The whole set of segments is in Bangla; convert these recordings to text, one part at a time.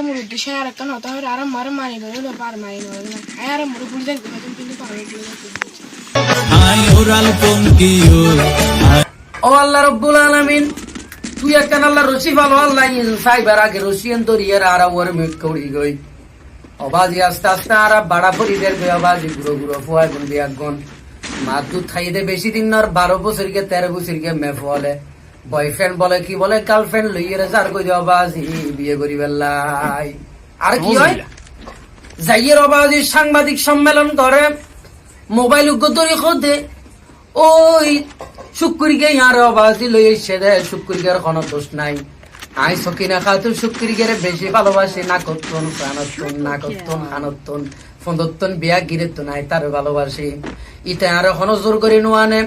মুরুদ্দি সে আর একটা নতা হয় আর মারে মারি ধরে পার মারি ধরে না আর মুরু পুলিশ দেখতে কিন্তু পার ও আল্লাহ রব্বুল আলামিন তুই একখান আল্লাহ রশি ভালো আল্লাহ সাইবার আগে রশিয়ান তরিয়ার আর ওর মেঘ করি গই অবাজি আস্তে আস্তে আর বাড়া পরিদের বেবাজি গুঁড়ো গুঁড়ো ফুয়া গুন বিয়াগুন মাদুদ খাইতে বেশি দিন আর 12 বছর কে 13 বছর কে মে ফলে বয়ফ্রেন্ড বলে কি বলে গার্লফ্রেন্ড লইয়ের যার কই অবাজি বিয়ে করি বেলাই আর কি হয় যাইয়ের অবাজি সাংবাদিক সম্মেলন করে মোবাইল উগ্গতরি খোদে ওই শুক্রিকে আর অবাজি লই এসে দে শুক্রিকের কোনো দোষ নাই আই সকিনা খাতুন শুক্রিকের বেশি ভালোবাসে না করতন প্রাণতন না করতন হানতন ফন্দতন বিয়া গিরে তো নাই তার ভালোবাসি ইতে আর কোনো জোর করে নোয়ানে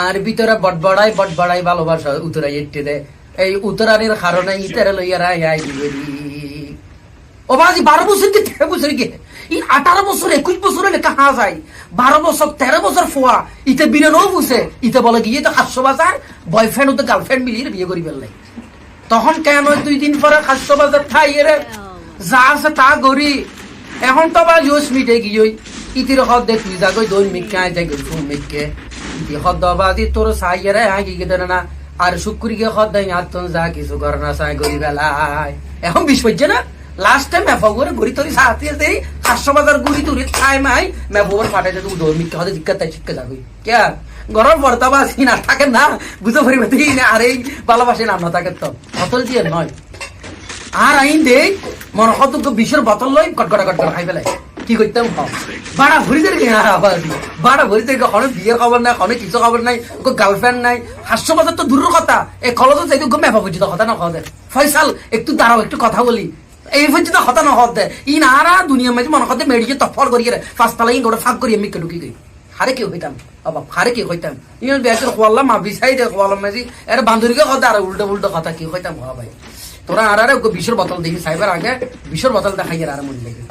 আর ভিতরে বটবড়াই ভালোবাসা উতরাই এটে দে এই উতরানির কারণে ইতারে লইয়ারা আই দিবেরি অবাজি 12 বছর কি 13 বছর কি 18 বছর 21 বছরে লেখা হা যায় 12 বছর 13 বছর ফুয়া ইতে বিরে নও বুঝে ইতে বলে গিয়ে তো 700 বাজার বয়ফ্রেন্ড তো গার্লফ্রেন্ড মিলিয়ে বিয়ে করি ফেললাই তখন কেন 2 দিন পরে 700 বাজার খাই এর যা আছে তা গরি এখন তো বা জোস মিটে গিয়ে ইতির হদ দে তুই যা কই দই মিকে আই যাই ফুল মিকে ইতি হদ বাদি তোর সাইয়ারে আই গিয়ে দেন না আর শুক্রিকে হদ দেই আর তো যা কিছু কর না সাই গরি বেলাই এখন বিশ পড়ছে না লাস্ট টাইম মেফাগরে গুড়ি তোরি সাথে দেই 700 বাজার গুড়ি তুরি খাই মাই মেফাগর ফাটে দে দই মিকে হদ জিক্কাতে চিক্কা যাবি কে গরম বর্তাবা সিনা থাকে না বুঝতে পারিবে তুই না আর এই ভালোবাসে না না থাকে তো বোতল দিয়ে নয় আর আইন দে মন কত বিশের বোতল লই কটকটা খাই ফেলাই কি করতাম বাড়া ভরি দেয় আর আবার বাড়া ভরি দেয় কোনো বিয়ের খবর নাই কোনো কিছু খবর নাই গার্লফ্রেন্ড নাই 700 বাজার তো দূরের কথা এই খলতো যাই মেফা পর্যন্ত কথা না কথা ফয়সাল একটু দাঁড়াও একটু কথা বলি এই পর্যন্ত কথা না হতে ই নারা দুনিয়া মাঝে মনে করতে মেডিকে তফর করি পাঁচতলা ইন গোটা ফাঁক করি আমি ঢুকি গই হারে কি হইতাম বাবা হারে কি হইতাম ইন বেচার খোয়াল্লা মা বিছাই দে খোয়াল্লা মাঝি এর বান্ধবীকে কথা আর উল্টো কথা কি হইতাম ভাই তোরা আর বিশের বোতল দেখি সাইবার আগে বিশের বোতল দেখাই আর মনে লেগে